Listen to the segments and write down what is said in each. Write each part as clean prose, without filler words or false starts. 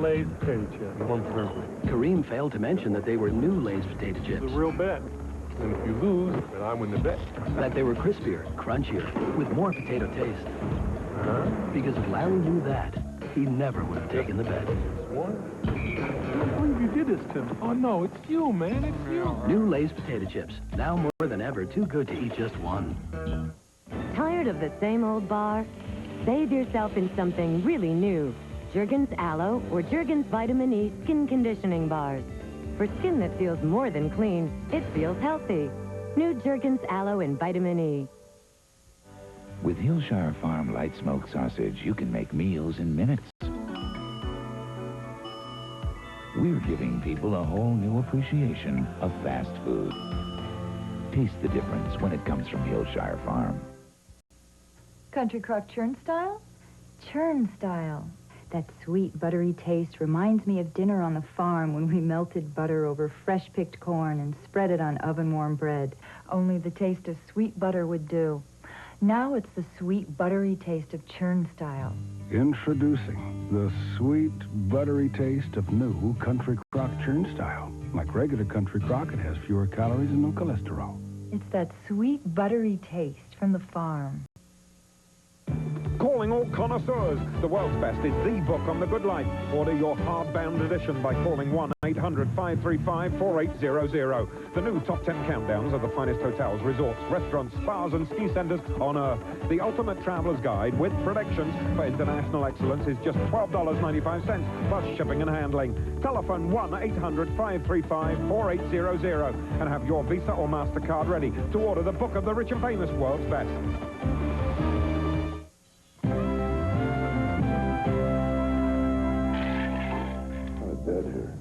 Lay's potato chips. One for everybody. Kareem failed to mention that they were new Lay's potato chips. It's a real bet. And if you lose, then I win the bet. That they were crispier, crunchier, with more potato taste. Because if Larry knew that, he never would have taken the bet. What? I believe you did this to me. Oh, no, it's you, man. It's you. New Lay's potato chips. Now more than ever, too good to eat just one. Tired of the same old bar? Save yourself in something really new. Jergens Aloe or Jergens Vitamin E Skin Conditioning Bars. For skin that feels more than clean, it feels healthy. New Jergens Aloe and Vitamin E. With Hillshire Farm light smoked sausage, you can make meals in minutes. We're giving people a whole new appreciation of fast food. Taste the difference when it comes from Hillshire Farm. Country crock churn style? Churn style. That sweet, buttery taste reminds me of dinner on the farm when we melted butter over fresh-picked corn and spread it on oven-warm bread. Only the taste of sweet butter would do. Now it's the sweet, buttery taste of churn style. Introducing the sweet, buttery taste of new Country Crock Churn Style. Like regular Country Crock, it has fewer calories and no cholesterol. It's that sweet, buttery taste from the farm. Calling all connoisseurs. The World's Best is the book on the good life. Order your hardbound edition by calling 1-800-535-4800. The new top 10 countdowns of the finest hotels, resorts, restaurants, spas and ski centers on Earth. The ultimate traveler's guide with predictions for international excellence is just $12.95 plus shipping and handling. Telephone 1-800-535-4800 and have your Visa or MasterCard ready to order the book of the rich and famous World's Best.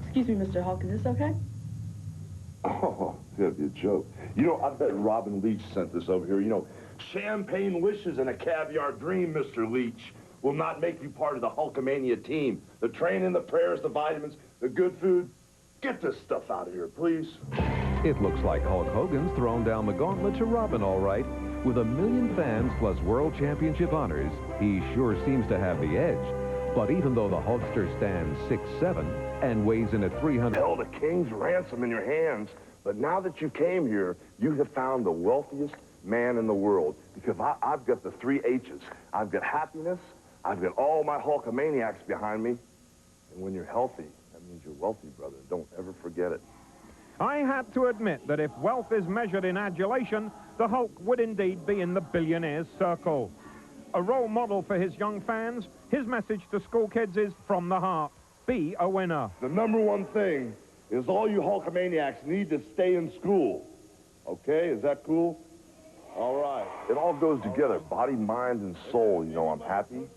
Excuse me, Mr. Hulk, is this okay? Oh, that'd be a joke. You know, I bet Robin Leach sent this over here. You know, champagne wishes and a caviar dream, Mr. Leach, will not make you part of the Hulkamania team. The training, the prayers, the vitamins, the good food. Get this stuff out of here, please. It looks like Hulk Hogan's thrown down the gauntlet to Robin, all right. With 1 million fans plus World Championship honors, he sure seems to have the edge. But even though the Hulkster stands 6'7" and weighs in at 300... Held a king's ransom in your hands, but now that you came here, you have found the wealthiest man in the world. Because I've got the 3 H's. I've got happiness, I've got all my Hulkamaniacs behind me, and when you're healthy, that means you're wealthy, brother. Don't ever forget it. I had to admit that if wealth is measured in adulation, the Hulk would indeed be in the billionaire's circle. A role model for his young fans, his message to school kids is from the heart. Be a winner. The #1 thing is all you Hulkamaniacs need to stay in school. Okay, is that cool? All right. It all goes together, body, mind, and soul. You know, I'm happy,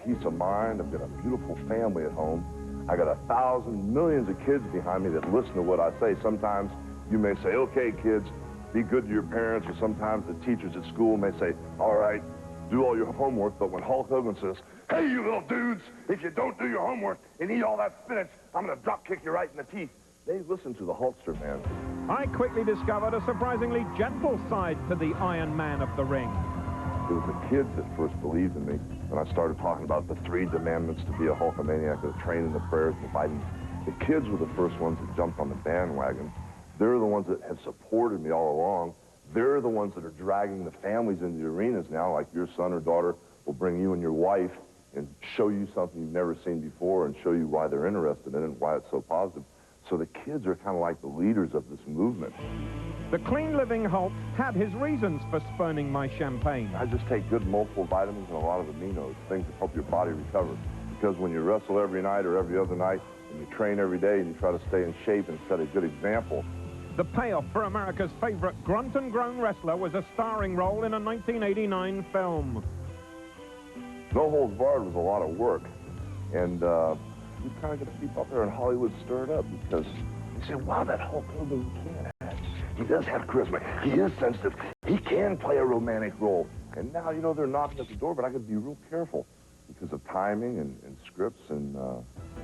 peace of mind. I've got a beautiful family at home. I got 1,000 millions of kids behind me that listen to what I say. Sometimes you may say, okay, kids, be good to your parents, or sometimes the teachers at school may say, all right, do all your homework. But when Hulk Hogan says, hey, you little dudes, if you don't do your homework and eat all that spinach, I'm going to drop kick you right in the teeth. They listen to the Hulkster, man. I quickly discovered a surprisingly gentle side to the Iron Man of the ring. It was the kids that first believed in me when I started talking about the 3 demandments to be a Hulkamaniac, the training, the prayers, the fighting. The kids were the first ones that jumped on the bandwagon. They're the ones that have supported me all along. They're the ones that are dragging the families into the arenas now, like your son or daughter will bring you and your wife and show you something you've never seen before and show you why they're interested in it and why it's so positive. So the kids are kind of like the leaders of this movement. The clean-living Hulk had his reasons for spurning my champagne. I just take good multiple vitamins and a lot of aminos, things that help your body recover. Because when you wrestle every night or every other night and you train every day and you try to stay in shape and set a good example. The payoff for America's favorite grunt and groan wrestler was a starring role in a 1989 film. No Holds Barred was a lot of work. And you kind of got to keep up there, and Hollywood stirred up because they said, wow, that Hulk Hogan he does have charisma. He is sensitive. He can play a romantic role. And now, you know, they're knocking at the door, but I got to be real careful because of timing and scripts and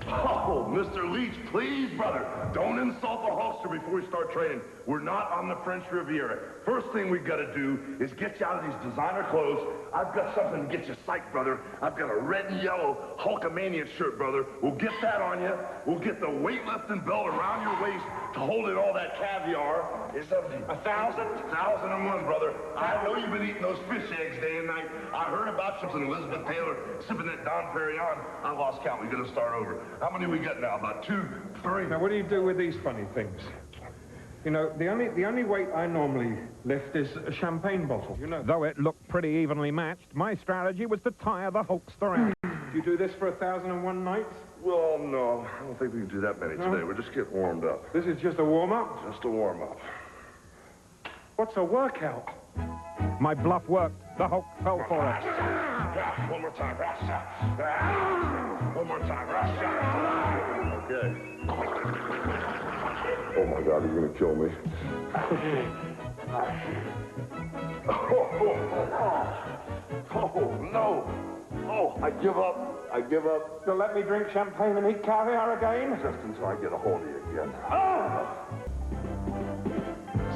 Oh, Mr. Leach, please, brother, don't insult the Hulkster before we start training. We're not on the French Riviera. First thing we gotta do is get you out of these designer clothes. I've got something to get you psyched, brother. I've got a red and yellow Hulkamania shirt, brother. We'll get that on you. We'll get the weightlifting belt around your waist to hold in all that caviar. It's up to 1,000? 1,001, brother. I know you've been eating those fish eggs day and night. I heard about something, Elizabeth Taylor, sipping that Don Perignon. I lost count. We gotta start over. How many we got now? About 2, 3? Now, what do you do with these funny things? You know, the only weight I normally lift is a champagne bottle, you know. Though it looked pretty evenly matched, my strategy was to tire the Hulkster out. Do you do this for 1,001 nights? Well, no. I don't think we can do that many today. We're just getting warmed up. This is just a warm-up? Just a warm-up. What's a workout? My bluff worked. The Hulk fell for it. One more time. One more time. Okay. Oh, my God, he's going to kill me. Oh, no. Oh, I give up. I give up. You'll let me drink champagne and eat caviar again? Just until I get a hold of you again.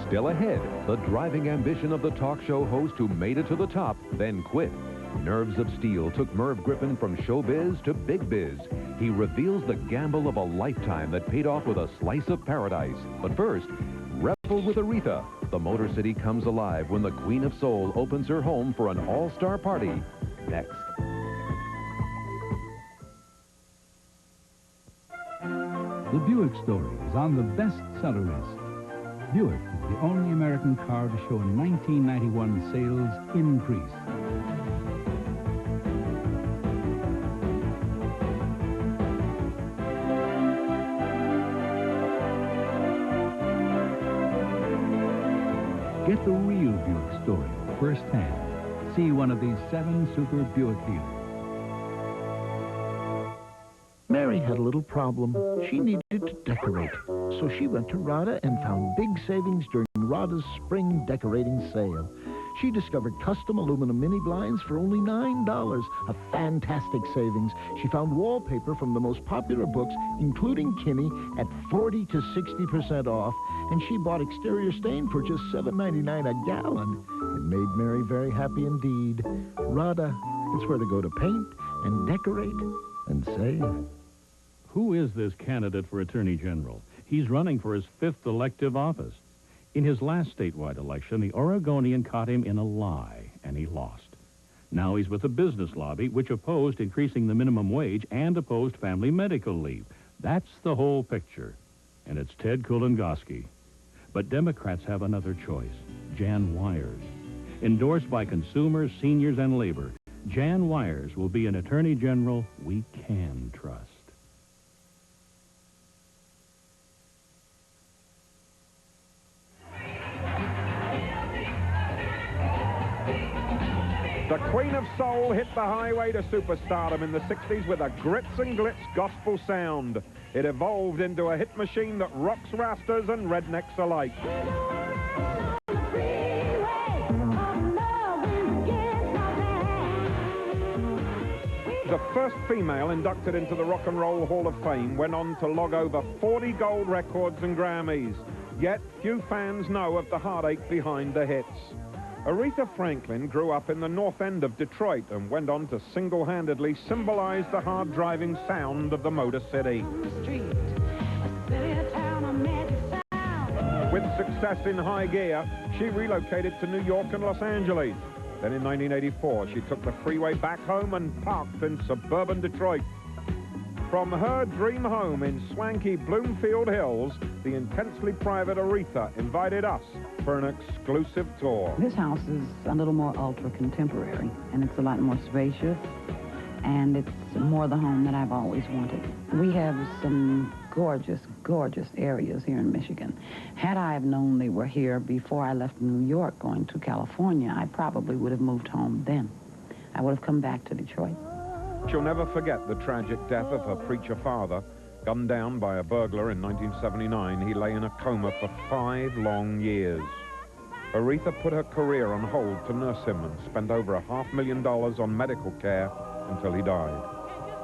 Still ahead, the driving ambition of the talk show host who made it to the top, then quit. Nerves of Steel took Merv Griffin from showbiz to big biz. He reveals the gamble of a lifetime that paid off with a slice of paradise. But first, revel with Aretha. The Motor City comes alive when the Queen of Soul opens her home for an all-star party. Next. The Buick story is on the bestseller list. Buick is the only American car to show 1991 sales increase. Get the real Buick story firsthand. See one of these 7 super Buick dealers. Mary had a little problem. She needed to decorate. So she went to Rada and found big savings during Rada's spring decorating sale. She discovered custom aluminum mini blinds for only $9, a fantastic savings. She found wallpaper from the most popular books, including Kimmy, at 40 to 60% off. And she bought exterior stain for just $7.99 a gallon. It made Mary very happy indeed. Rada, it's where to go to paint and decorate and save. Who is this candidate for Attorney General? He's running for his 5th elective office. In his last statewide election, the Oregonian caught him in a lie, and he lost. Now he's with the business lobby, which opposed increasing the minimum wage and opposed family medical leave. That's the whole picture, and it's Ted Kulingoski. But Democrats have another choice, Jan Wyers. Endorsed by consumers, seniors, and labor, Jan Wyers will be an Attorney General we can trust. The Queen of Soul hit the highway to superstardom in the 60s with a grits and glitz gospel sound. It evolved into a hit machine that rocks rastas and rednecks alike. The first female inducted into the Rock and Roll Hall of Fame went on to log over 40 gold records and Grammys. Yet few fans know of the heartache behind the hits. Aretha Franklin grew up in the north end of Detroit and went on to single-handedly symbolize the hard-driving sound of the Motor City. With success in high gear, she relocated to New York and Los Angeles. Then in 1984, she took the freeway back home and parked in suburban Detroit. From her dream home in swanky Bloomfield Hills, the intensely private Aretha invited us for an exclusive tour. This house is a little more ultra-contemporary, and it's a lot more spacious, and it's more the home that I've always wanted. We have some gorgeous, gorgeous areas here in Michigan. Had I have known they were here before I left New York going to California, I probably would have moved home then. I would have come back to Detroit. She'll never forget the tragic death of her preacher father. Gunned down by a burglar in 1979, he lay in a coma for 5 long years. Aretha put her career on hold to nurse him and spent over $500,000 on medical care until he died.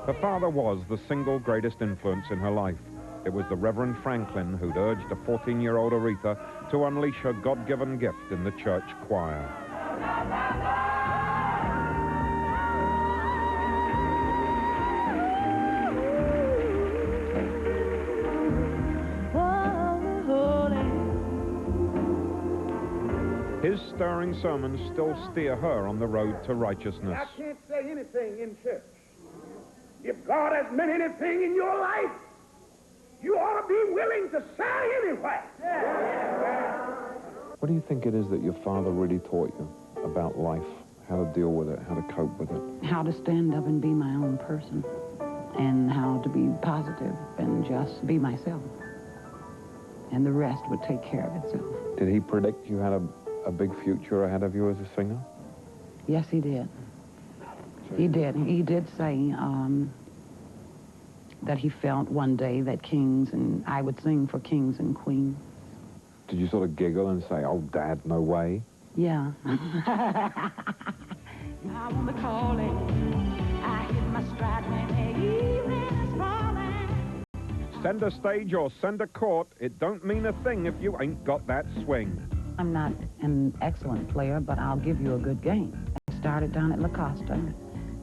Her father was the single greatest influence in her life. It was the Reverend Franklin who'd urged a 14-year-old Aretha to unleash her God-given gift in the church choir. His stirring sermons still steer her on the road to righteousness. I can't say anything in church. If God has meant anything in your life, you ought to be willing to say anyway. What do you think it is that your father really taught you about life, how to deal with it, how to cope with it? How to stand up and be my own person, and how to be positive and just be myself. And the rest would take care of itself. Did he predict you had a big future ahead of you as a singer? Yes, he did. He did. He did say that he felt one day that I would sing for kings and queens. Did you sort of giggle and say, "Oh, Dad, no way"? Yeah. I want the calling. I hit my stride when the evening is falling. Send a stage or send a court, it don't mean a thing if you ain't got that swing. I'm not an excellent player, but I'll give you a good game. I started down at La Costa,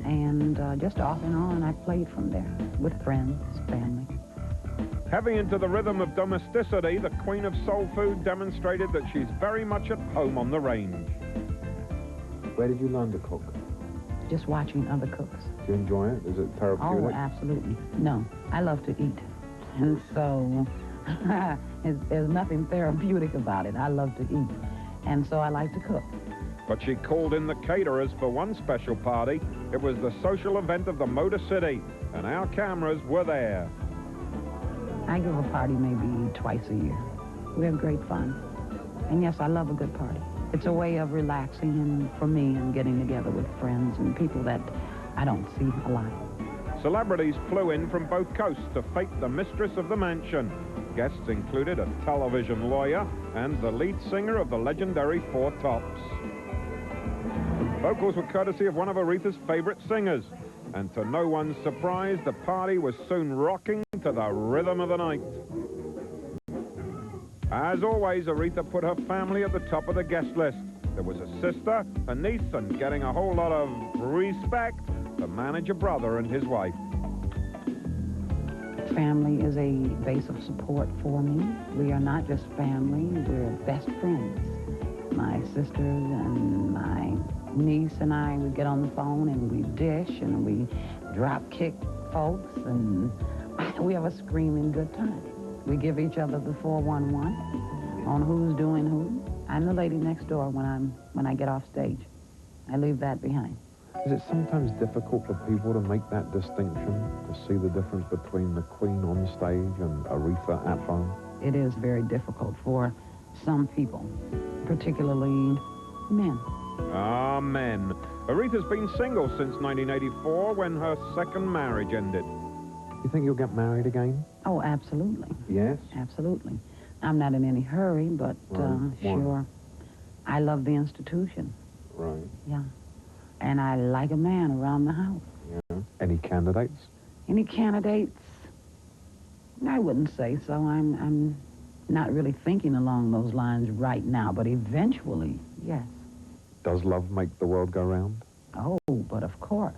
and just off and on, I played from there with friends, family. Heavy into the rhythm of domesticity, the Queen of Soul Food demonstrated that she's very much at home on the range. Where did you learn to cook? Just watching other cooks. Do you enjoy it? Is it therapeutic? Oh, absolutely. No, I love to eat. And so there's nothing therapeutic about it. I love to eat. And so I like to cook. But she called in the caterers for one special party. It was the social event of the Motor City, and our cameras were there. I give a party maybe twice a year. We have great fun. And yes, I love a good party. It's a way of relaxing and for me and getting together with friends and people that I don't see a lot. Celebrities flew in from both coasts to fate the mistress of the mansion. Guests included a television lawyer and the lead singer of the legendary Four Tops. Vocals were courtesy of one of Aretha's favorite singers. And to no one's surprise, the party was soon rocking to the rhythm of the night. As always, Aretha put her family at the top of the guest list. There was a sister, a niece, and getting a whole lot of respect, the manager brother and his wife. Family is a base of support for me. We are not just family, we're best friends. My sisters and my niece and I would get on the phone and we dish and we drop kick folks and we have a screaming good time. We give each other the 411 on who's doing who. I'm the lady next door when I get off stage. I leave that behind. Is it sometimes difficult for people to make that distinction, to see the difference between the Queen on stage and Aretha at home? It is very difficult for some people, particularly men. Ah, men. Aretha's been single since 1984 when her second marriage ended. You think you'll get married again? Oh, absolutely. Yes? Absolutely. I'm not in any hurry, but sure. I love the institution. Right. Yeah. And I like a man around the house. Yeah. Any candidates? Any candidates? I wouldn't say so. I'm not really thinking along those lines right now, but eventually, yes. Does love make the world go round? Oh, but of course.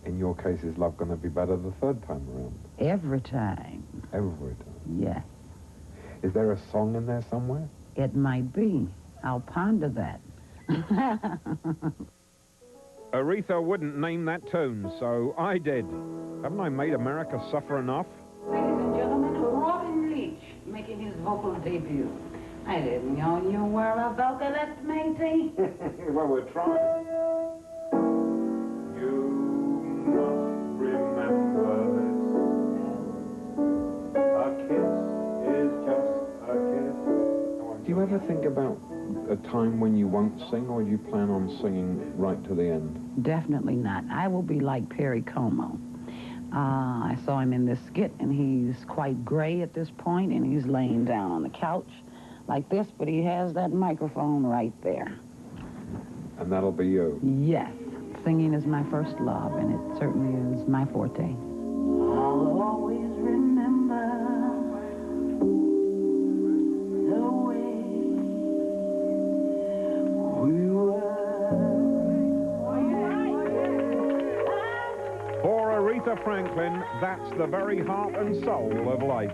In your case, is love going to be better the third time around? Every time. Every time? Yes. Is there a song in there somewhere? It might be. I'll ponder that. Aretha wouldn't name that tune, so I did. Haven't I made America suffer enough? Ladies and gentlemen, Robin Leach making his vocal debut. I didn't know you were a vocalist, matey. Well, we're trying. You must remember this. A kiss is just a kiss. Do you ever think about a time when you won't sing, or do you plan on singing right to the end? Definitely not. I will be like Perry Como. I saw him in this skit, and he's quite gray at this point, and he's laying down on the couch like this, but he has that microphone right there. And that'll be you? Yes. Singing is my first love, and it certainly is my forte. I'll always remember the way we were. For Aretha Franklin, that's the very heart and soul of life.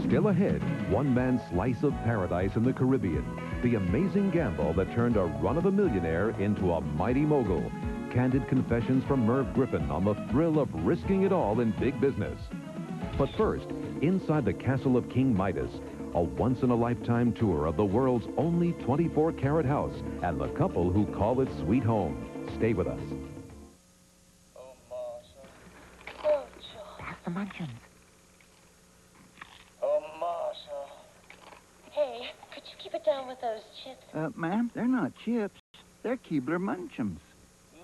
Still ahead, one man's slice of paradise in the Caribbean. The amazing gamble that turned a run-of-a-millionaire into a mighty mogul. Candid confessions from Merv Griffin on the thrill of risking it all in big business. But first, inside the castle of King Midas, a once-in-a-lifetime tour of the world's only 24-carat house and the couple who call it sweet home. Stay with us. Pass the munchins. Oh, Marshall. Hey, could you keep it down with those chips? Ma'am, they're not chips. They're Keebler Munchums.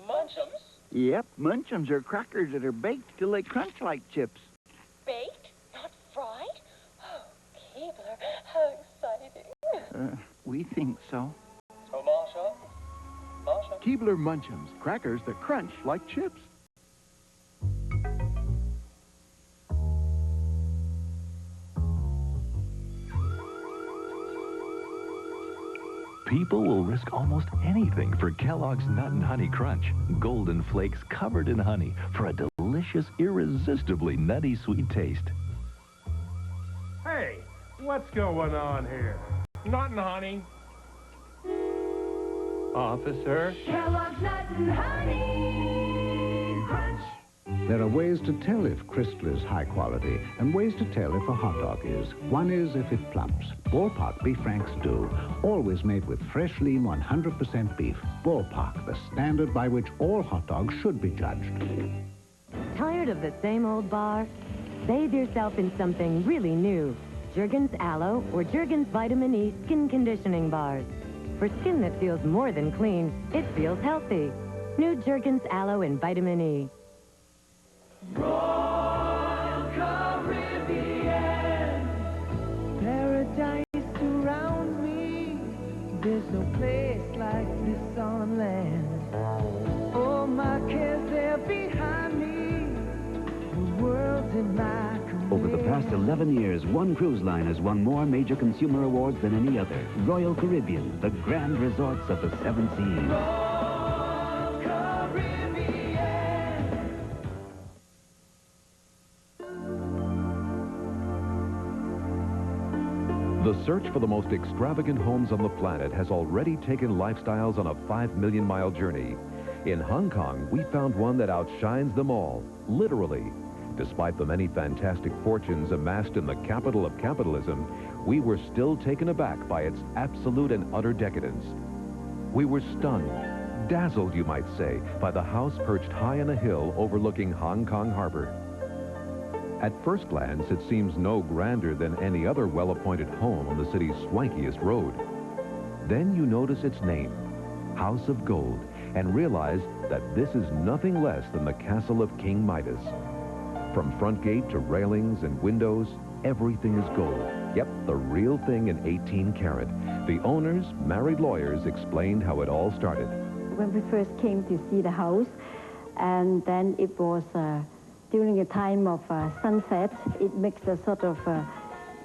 Munchums? Yep, Munchums are crackers that are baked till they crunch like chips. Baked? Not fried? Oh, Keebler, how exciting. We think so. Oh, Marshall? Marshall? Keebler Munchums, crackers that crunch like chips. People will risk almost anything for Kellogg's Nut and Honey Crunch. Golden flakes covered in honey for a delicious, irresistibly nutty sweet taste. Hey, what's going on here? Nothing, honey. Officer? Kellogg's Nut and Honey Crunch. There are ways to tell if Crystal is high quality and ways to tell if a hot dog is. One is if it plumps. Ballpark Beef Franks do. Always made with fresh, lean, 100% beef. Ballpark, the standard by which all hot dogs should be judged. Tired of the same old bar? Bathe yourself in something really new. Jergens Aloe or Jergens Vitamin E Skin Conditioning Bars. For skin that feels more than clean, it feels healthy. New Jergens Aloe and Vitamin E. Royal Caribbean, paradise surrounds me. There's no place like this on land. All my cares, they're behind me. The world's in my command. Over the past 11 years, one cruise line has won more major consumer awards than any other. Royal Caribbean, the grand resorts of the seven seas. Royal Caribbean. The search for the most extravagant homes on the planet has already taken lifestyles on a 5 million-mile journey. In Hong Kong, we found one that outshines them all, literally. Despite the many fantastic fortunes amassed in the capital of capitalism, we were still taken aback by its absolute and utter decadence. We were stunned, dazzled, you might say, by the house perched high on a hill overlooking Hong Kong Harbor. At first glance, it seems no grander than any other well-appointed home on the city's swankiest road. Then you notice its name, House of Gold, and realize that this is nothing less than the castle of King Midas. From front gate to railings and windows, everything is gold. Yep, the real thing in 18 karat. The owners, married lawyers, explained how it all started. When we first came to see the house, and then it was during a time of sunset, it makes a sort of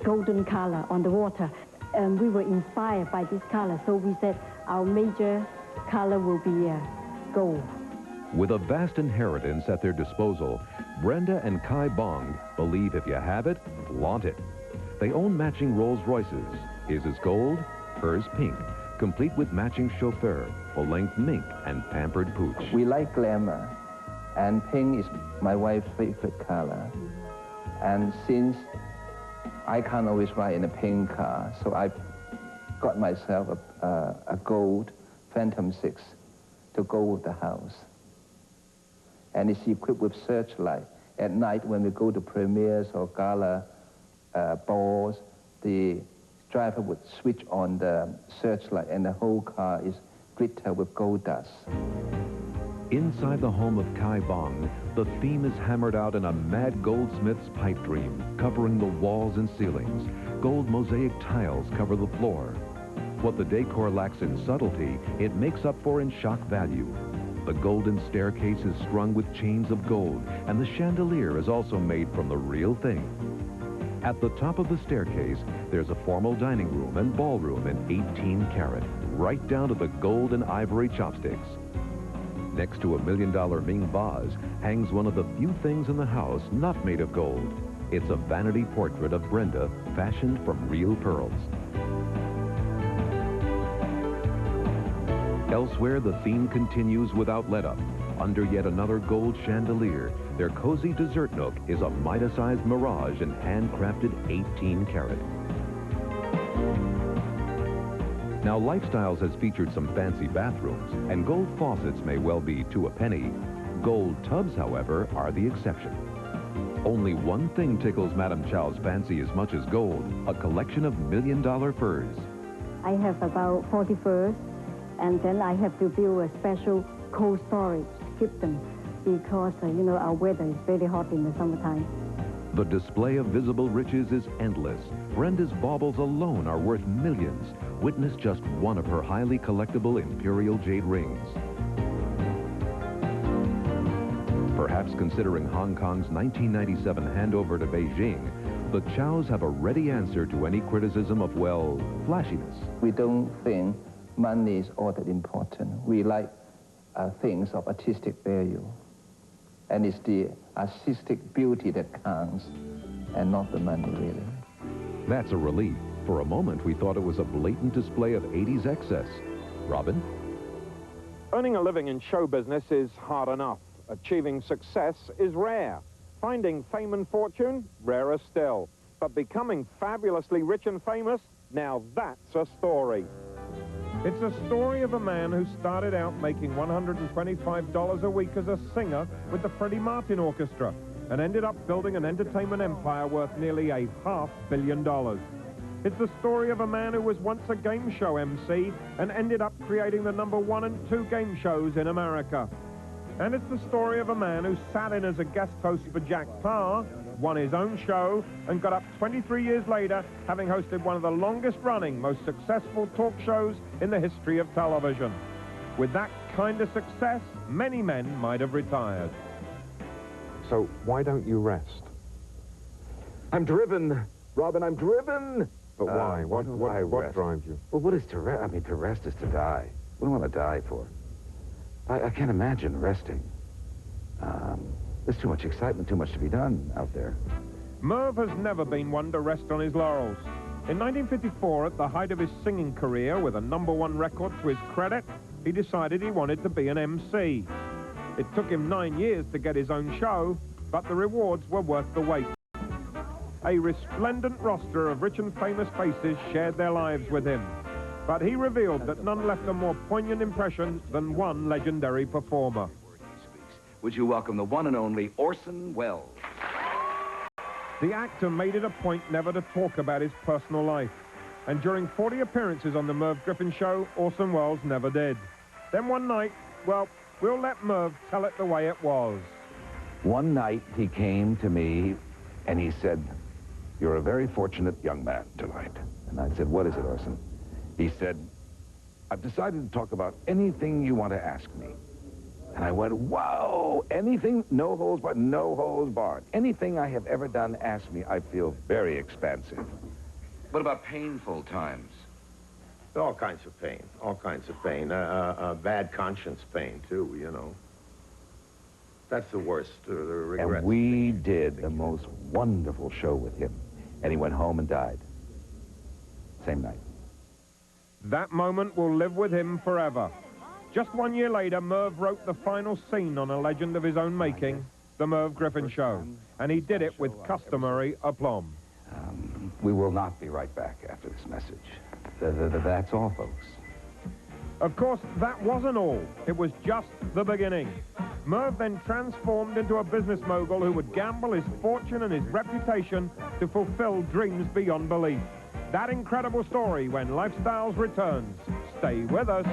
golden color on the water. And we were inspired by this color, so we said our major color will be gold. With a vast inheritance at their disposal, Brenda and Kai Bong believe if you have it, flaunt it. They own matching Rolls Royces. His is gold, hers pink, complete with matching chauffeur, full-length mink, and pampered pooch. We like glamour, and pink is my wife's favorite color. And since I can't always ride in a pink car, so I got myself a gold Phantom 6 to go with the house. And it's equipped with searchlight. At night when we go to premieres or gala balls, the driver would switch on the searchlight and the whole car is glitter with gold dust. Inside the home of Kai Bong, the theme is hammered out in a mad goldsmith's pipe dream, covering the walls and ceilings. Gold mosaic tiles cover the floor. What the decor lacks in subtlety, it makes up for in shock value. The golden staircase is strung with chains of gold, and the chandelier is also made from the real thing. At the top of the staircase, there's a formal dining room and ballroom in 18 karat, right down to the gold and ivory chopsticks. Next to a $1 million Ming vase hangs one of the few things in the house not made of gold. It's a vanity portrait of Brenda, fashioned from real pearls. Elsewhere, the theme continues without let-up. Under yet another gold chandelier, their cozy dessert nook is a Midas-sized mirage in handcrafted 18 karat. Now, Lifestyles has featured some fancy bathrooms, and gold faucets may well be to a penny. Gold tubs, however, are the exception. Only one thing tickles Madame Chow's fancy as much as gold, a collection of $1 million furs. I have about 40 furs, and then I have to build a special cold storage to keep them because, you know, our weather is very hot in the summertime. The display of visible riches is endless. Brenda's baubles alone are worth millions. Witness just one of her highly collectible imperial jade rings. Perhaps considering Hong Kong's 1997 handover to Beijing, the Chows have a ready answer to any criticism of, well, flashiness. We don't think money is all that important. We like things of artistic value. And it's the artistic beauty that counts, and not the money, really. That's a relief. For a moment, we thought it was a blatant display of 80s excess. Robin? Earning a living in show business is hard enough. Achieving success is rare. Finding fame and fortune, rarer still. But becoming fabulously rich and famous, now that's a story. It's a story of a man who started out making $125 a week as a singer with the Freddie Martin Orchestra and ended up building an entertainment empire worth nearly $500 million. It's the story of a man who was once a game show MC and ended up creating the #1 and 2 game shows in America. And it's the story of a man who sat in as a guest host for Jack Paar, won his own show, and got up 23 years later, having hosted one of the longest-running, most successful talk shows in the history of television. With that kind of success, many men might have retired. So why don't you rest? I'm driven, Robin, I'm driven! But why? What drives you? Well, what is to rest? I mean, to rest is to die. What do I want to die for? I can't imagine resting. There's too much excitement, too much to be done out there. Merv has never been one to rest on his laurels. In 1954, at the height of his singing career, with a #1 record to his credit, he decided he wanted to be an MC. It took him 9 years to get his own show, but the rewards were worth the wait. A resplendent roster of rich and famous faces shared their lives with him. But he revealed that none left a more poignant impression than one legendary performer. Would you welcome the one and only Orson Welles? The actor made it a point never to talk about his personal life. And during 40 appearances on the Merv Griffin show, Orson Welles never did. Then one night, well, we'll let Merv tell it the way it was. One night he came to me and he said, "You're a very fortunate young man tonight." And I said, "What is it, Orson?" He said, "I've decided to talk about anything you want to ask me." And I went, "Whoa, anything, no holds barred, no holds barred. Anything I have ever done, ask me. I feel very expansive." What about painful times? All kinds of pain, all kinds of pain. Bad conscience pain, too, you know. That's the worst, the regret. And we did the most wonderful show with him. And he went home and died. Same night. That moment will live with him forever. Just 1 year later, Merv wrote the final scene on a legend of his own making, The Merv Griffin Show, and he did it with customary aplomb. We will not be right back after this message. That's all, folks. Of course, that wasn't all. It was just the beginning. Merv then transformed into a business mogul who would gamble his fortune and his reputation to fulfill dreams beyond belief. That incredible story when Lifestyles returns. Stay with us.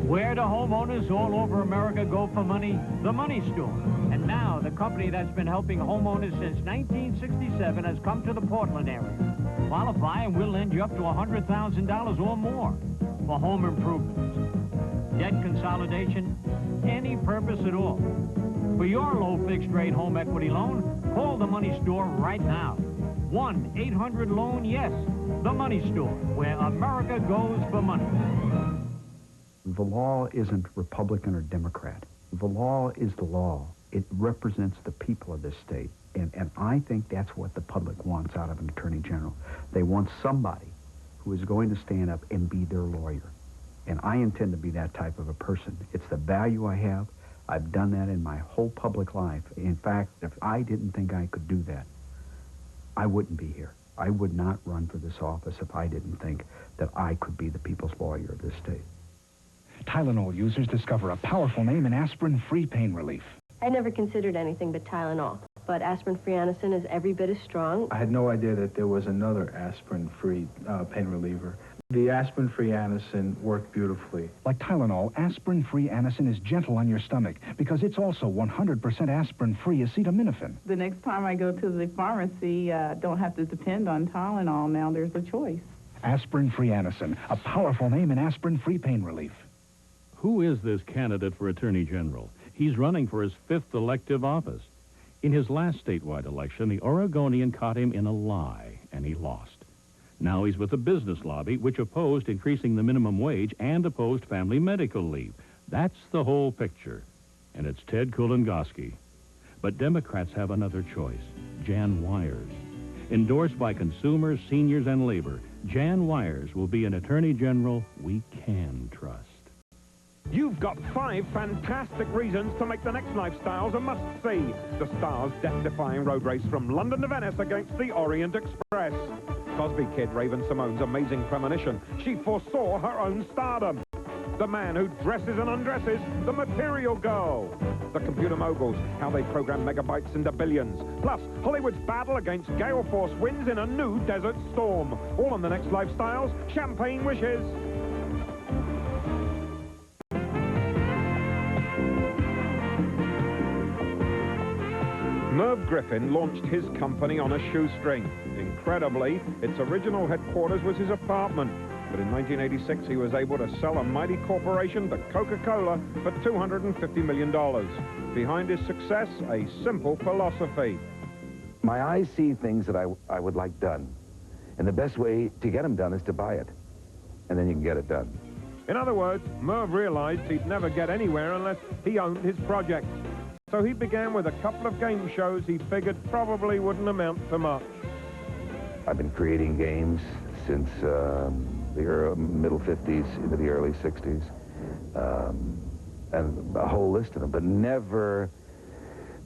Where do homeowners all over America go for money? The Money Store. And now, the company that's been helping homeowners since 1967 has come to the Portland area. Qualify and we'll lend you up to $100,000 or more for home improvements. debt consolidation, any purpose at all. For your low fixed rate home equity loan, call the Money Store right now. 1-800-LOAN-YES, the Money Store, where America goes for money. The law isn't Republican or Democrat. The law is the law. It represents the people of this state. And I think that's what the public wants out of an attorney general. They want somebody who is going to stand up and be their lawyer. And I intend to be that type of a person. It's the value I have. I've done that in my whole public life. In fact, if I didn't think I could do that, I wouldn't be here. I would not run for this office if I didn't think that I could be the people's lawyer of this state. Tylenol users discover a powerful name in aspirin-free pain relief. I never considered anything but Tylenol, but aspirin-free Anacin is every bit as strong. I had no idea that there was another aspirin-free pain reliever. The aspirin-free Anacin worked beautifully. Like Tylenol, aspirin-free Anacin is gentle on your stomach because it's also 100% aspirin-free acetaminophen. The next time I go to the pharmacy, don't have to depend on Tylenol. Now there's a choice. Aspirin-free Anacin, a powerful name in aspirin-free pain relief. Who is this candidate for Attorney General? He's running for his 5th elective office. In his last statewide election, the Oregonian caught him in a lie, and he lost. Now he's with the business lobby, which opposed increasing the minimum wage and opposed family medical leave. That's the whole picture, and it's Ted Kulingoski. But Democrats have another choice, Jan Wires. Endorsed by consumers, seniors, and labor, Jan Wires will be an Attorney General we can trust. You've got 5 fantastic reasons to make the next Lifestyles a must-see. The Stars' death-defying road race from London to Venice against the Orient Express. Cosby Kid Raven-Symone's amazing premonition. She foresaw her own stardom. The man who dresses and undresses, the Material Girl. The Computer Moguls, how they program megabytes into billions. Plus, Hollywood's battle against gale force winds in a new desert storm. All on the next Lifestyles, Champagne Wishes. Merv Griffin launched his company on a shoestring. Incredibly, its original headquarters was his apartment. But in 1986, he was able to sell a mighty corporation to Coca-Cola for $250 million. Behind his success, a simple philosophy. My eyes see things that I would like done. And the best way to get them done is to buy it. And then you can get it done. In other words, Merv realized he'd never get anywhere unless he owned his project. So he began with a couple of game shows he figured probably wouldn't amount to much. I've been creating games since the middle 50s into the early 60s. And a whole list of them, but never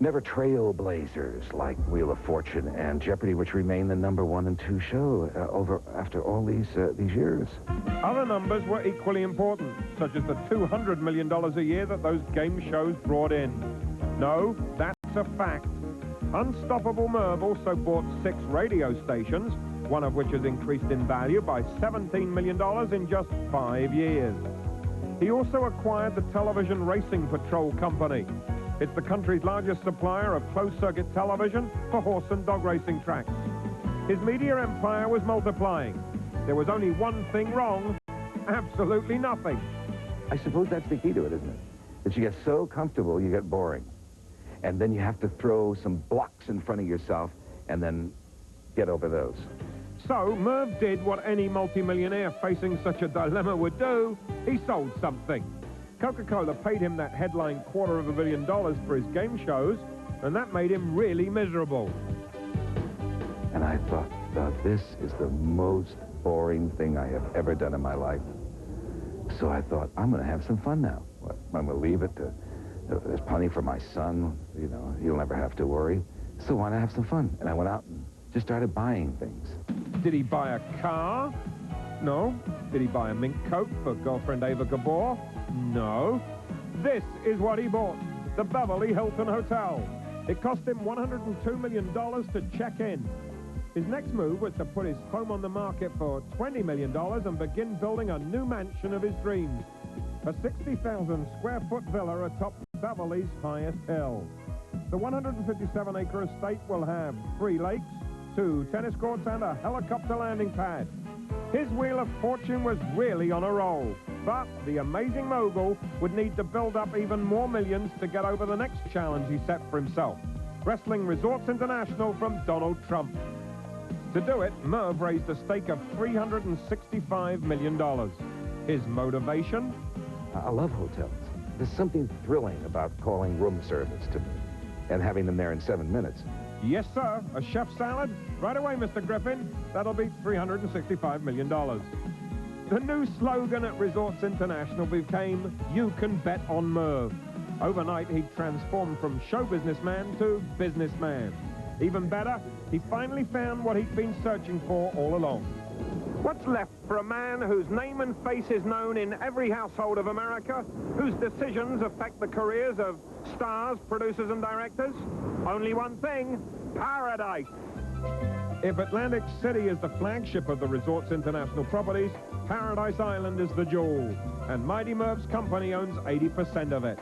trailblazers like Wheel of Fortune and Jeopardy, which remain the #1 and 2 show after all these years. Other numbers were equally important, such as the $200 million a year that those game shows brought in. No, that's a fact. Unstoppable Merv also bought 6 radio stations, one of which has increased in value by $17 million in just 5 years. He also acquired the Television Racing Patrol Company. It's the country's largest supplier of closed-circuit television for horse and dog racing tracks. His media empire was multiplying. There was only one thing wrong, absolutely nothing. I suppose that's the key to it, isn't it? That you get so comfortable, you get boring. And then you have to throw some blocks in front of yourself and then get over those. So Merv did what any multimillionaire facing such a dilemma would do. He sold something. Coca-Cola paid him that headline $250 million for his game shows, and that made him really miserable. And I thought, this is the most boring thing I have ever done in my life. So I thought, I'm going to have some fun now. I'm going to leave it to... There's plenty for my son, you know, he'll never have to worry. So why not have some fun? And I went out and just started buying things. Did he buy a car? No. Did he buy a mink coat for girlfriend Ava Gabor? No. This is what he bought, the Beverly Hilton Hotel. It cost him $102 million to check in. His next move was to put his home on the market for $20 million and begin building a new mansion of his dreams. A 60,000 square foot villa atop Beverly's highest hill. The 157-acre estate will have 3 lakes, 2 tennis courts, and a helicopter landing pad. His Wheel of Fortune was really on a roll. But the amazing mogul would need to build up even more millions to get over the next challenge he set for himself, wresting Resorts International from Donald Trump. To do it, Merv raised a stake of $365 million. His motivation? I love hotels. There's something thrilling about calling room service to me and having them there in 7 minutes. Yes, sir. A chef salad? Right away, Mr. Griffin. That'll be $365 million. The new slogan at Resorts International became, "You can bet on Merv." Overnight, he transformed from show businessman to businessman. Even better, he finally found what he'd been searching for all along. What's left for a man whose name and face is known in every household of America, whose decisions affect the careers of stars, producers, and directors? Only one thing: paradise. If Atlantic City is the flagship of the Resorts International properties, Paradise Island is the jewel, and Mighty Merv's company owns 80% of it.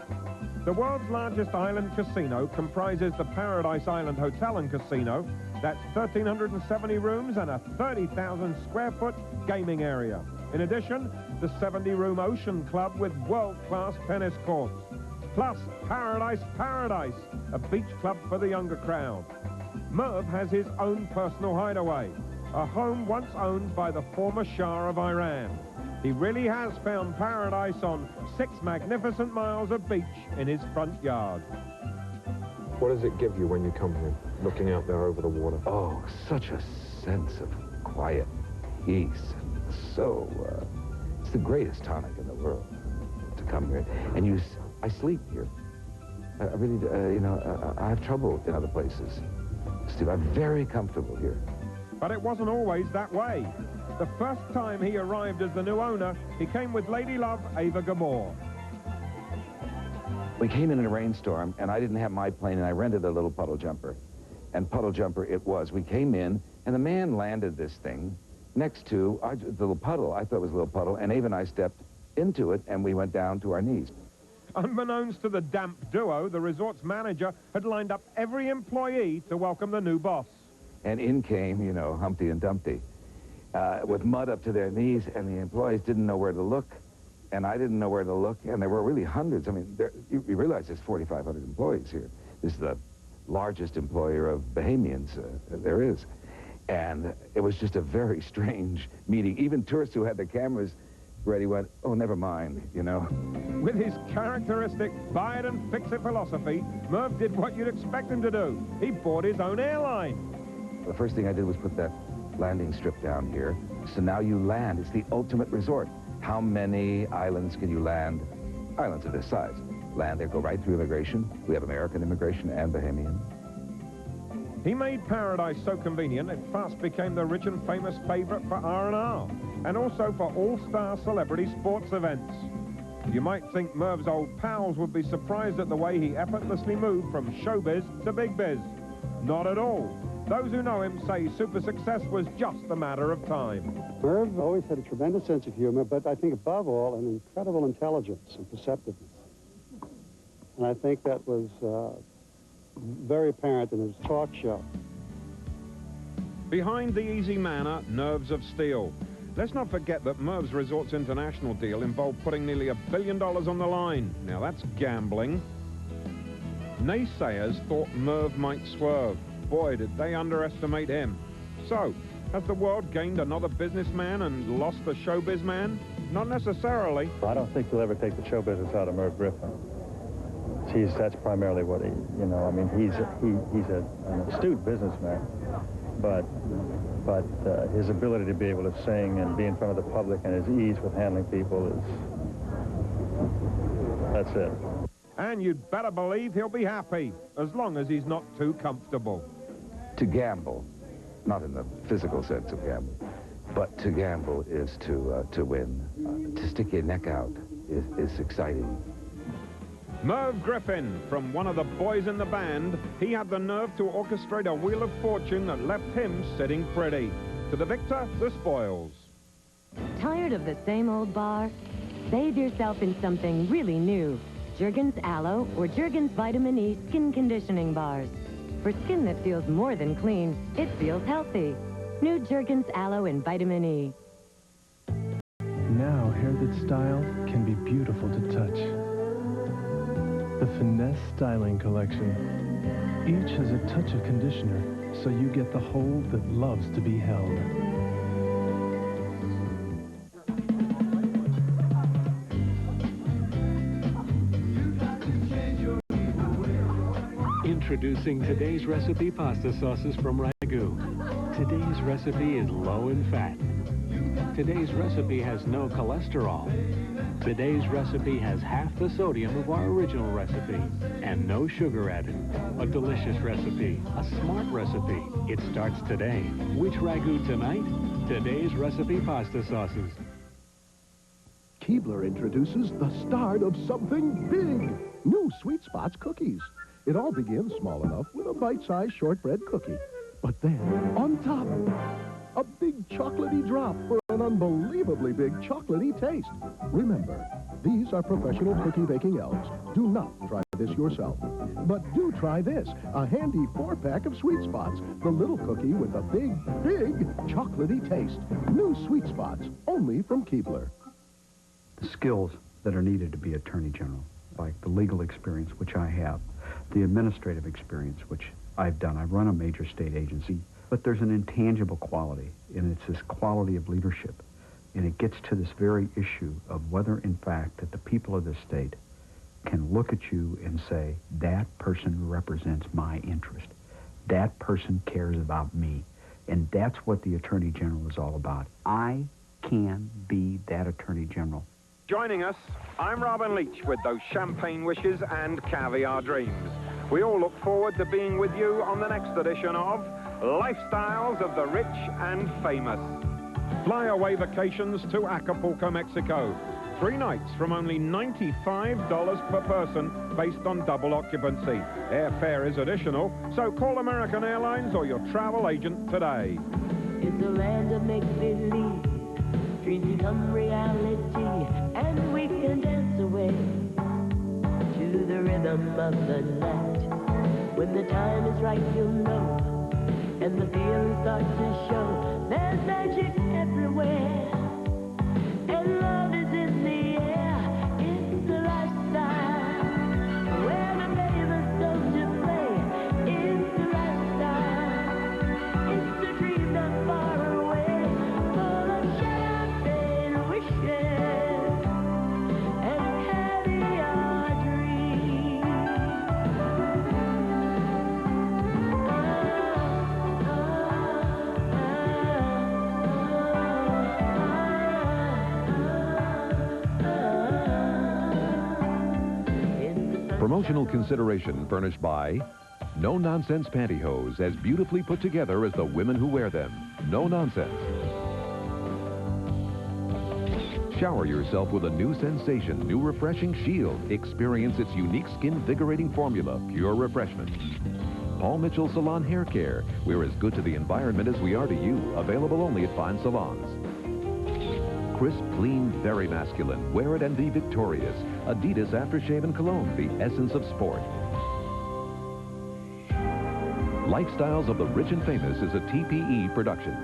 The world's largest island casino comprises the Paradise Island Hotel and Casino. That's 1,370 rooms and a 30,000 square foot gaming area. In addition, the 70-room Ocean Club with world-class tennis courts. Plus, Paradise, a beach club for the younger crowd. Merv has his own personal hideaway, a home once owned by the former Shah of Iran. He really has found paradise on 6 magnificent miles of beach in his front yard. What does it give you when you come here, looking out there over the water? Oh, such a sense of quiet peace. So, it's the greatest tonic in the world to come here. And I sleep here. I really, I have trouble in other places. Steve, I'm very comfortable here. But it wasn't always that way. The first time he arrived as the new owner, he came with Lady Love Ava Gabor. We came in a rainstorm, and I didn't have my plane, and I rented a little puddle jumper. And puddle jumper it was. We came in, and the man landed this thing next to the little puddle. I thought it was a little puddle, and Ava and I stepped into it, and we went down to our knees. Unbeknownst to the damp duo, the resort's manager had lined up every employee to welcome the new boss. And in came, Humpty and Dumpty, with mud up to their knees, and the employees didn't know where to look, and I didn't know where to look, and there were really hundreds. I mean, you realize there's 4,500 employees here. This is the largest employer of Bahamians there is. And it was just a very strange meeting. Even tourists who had their cameras ready went, oh, never mind, With his characteristic buy it and fix it philosophy, Merv did what you'd expect him to do. He bought his own airline. The first thing I did was put that landing strip down here. So now you land. It's the ultimate resort. How many islands can you land? Islands of this size. Land there, go right through immigration. We have American immigration and Bahamian. He made Paradise so convenient, it fast became the rich and famous favorite for R&R, and also for all-star celebrity sports events. You might think Merv's old pals would be surprised at the way he effortlessly moved from showbiz to big biz. Not at all. Those who know him say super success was just a matter of time. Merv always had a tremendous sense of humor, but I think above all, an incredible intelligence and perceptiveness. And I think that was very apparent in his talk show. Behind the easy manner, nerves of steel. Let's not forget that Merv's Resorts International deal involved putting nearly $1 billion on the line. Now that's gambling. Naysayers thought Merv might swerve. Boy, did they underestimate him. So, has the world gained another businessman and lost the showbiz man? Not necessarily. I don't think you'll ever take the show business out of Merv Griffin. That's primarily what he, he's an astute businessman, but his ability to be able to sing and be in front of the public and his ease with handling people that's it. And you'd better believe he'll be happy, as long as he's not too comfortable. To gamble, not in the physical sense of gamble, but to gamble is to win. To stick your neck out is exciting. Merv Griffin, from one of the boys in the band, he had the nerve to orchestrate a wheel of fortune that left him sitting pretty. To the victor, the spoils. Tired of the same old bar? Bathe yourself in something really new. Jergens Aloe or Jergens Vitamin E Skin Conditioning Bars. For skin that feels more than clean, it feels healthy. New Jergens Aloe and Vitamin E. Now, hair that style can be beautiful to touch. The Finesse Styling Collection. Each has a touch of conditioner, so you get the hold that loves to be held. Introducing today's recipe pasta sauces from Ragu. Today's recipe is low in fat. Today's recipe has no cholesterol. Today's recipe has half the sodium of our original recipe and no sugar added. A delicious recipe, a smart recipe. It starts today. Which Ragu tonight? Today's recipe pasta sauces. Keebler introduces the start of something big. New Sweet Spots cookies. It all begins small enough with a bite-sized shortbread cookie. But then, on top, a big chocolatey drop for an unbelievably big chocolatey taste. Remember, these are professional cookie baking elves. Do not try this yourself. But do try this, a handy 4-pack of Sweet Spots, the little cookie with a big, big chocolatey taste. New Sweet Spots, only from Keebler. The skills that are needed to be Attorney General, like the legal experience, which I have, the administrative experience, which I've done. I've run a major state agency, but there's an intangible quality, and it's this quality of leadership. And it gets to this very issue of whether, in fact, that the people of this state can look at you and say, that person represents my interest. That person cares about me. And that's what the Attorney General is all about. I can be that Attorney General. Joining us, I'm Robin Leach with those champagne wishes and caviar dreams. We all look forward to being with you on the next edition of Lifestyles of the Rich and Famous. Flyaway vacations to Acapulco, Mexico. 3 nights from only $95 per person based on double occupancy. Airfare is additional, so call American Airlines or your travel agent today. It's a land of make-believe. Dreams become reality, and we can dance away to the rhythm of the night. When the time is right, you'll know, and the feelings start to show. There's magic everywhere, and love is in the air. It's a lifestyle where the neighbors don't to play. It's a lifestyle. It's a dream not far away, full of champagne wishes and caviar dreams. Promotional consideration furnished by No Nonsense Pantyhose, as beautifully put together as the women who wear them. No nonsense. Shower yourself with a new sensation, new refreshing Shield. Experience its unique skin-vigorating formula, pure refreshment. Paul Mitchell Salon Hair Care. We're as good to the environment as we are to you. Available only at fine salons. Crisp, clean, very masculine. Wear it and be victorious. Adidas Aftershave and Cologne, the essence of sport. Lifestyles of the Rich and Famous is a TPE production.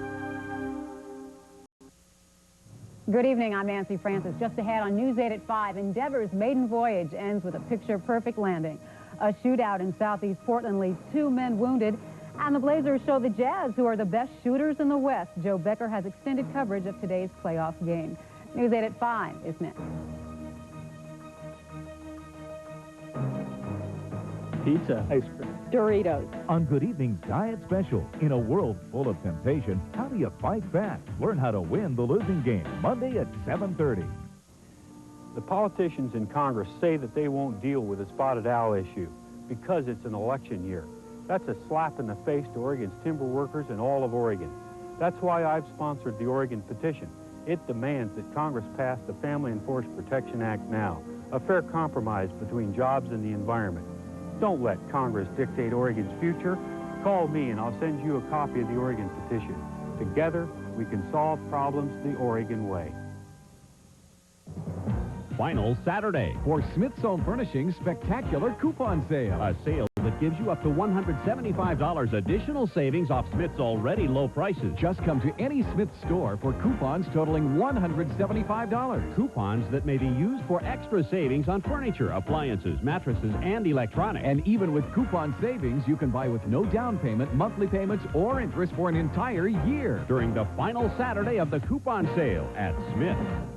Good evening, I'm Nancy Francis. Just ahead on News 8 at 5, Endeavor's maiden voyage ends with a picture-perfect landing. A shootout in southeast Portland leaves 2 men wounded, and the Blazers show the Jazz, who are the best shooters in the West. Joe Becker has extended coverage of today's playoff game. News 8 at 5 is next. Pizza. Ice cream. Doritos. On Good Evening Diet Special. In a world full of temptation, how do you fight back? Learn how to win the losing game. Monday at 7:30. The politicians in Congress say that they won't deal with the spotted owl issue because it's an election year. That's a slap in the face to Oregon's timber workers and all of Oregon. That's why I've sponsored the Oregon petition. It demands that Congress pass the Family Enforced Protection Act now, a fair compromise between jobs and the environment. Don't let Congress dictate Oregon's future. Call me and I'll send you a copy of the Oregon petition. Together, we can solve problems the Oregon way. Final Saturday for Smith's Home Furnishings Spectacular Coupon Sale. A sale that gives you up to $175 additional savings off Smith's already low prices. Just come to any Smith's store for coupons totaling $175. Coupons that may be used for extra savings on furniture, appliances, mattresses, and electronics. And even with coupon savings, you can buy with no down payment, monthly payments, or interest for an entire year. During the final Saturday of the coupon sale at Smith.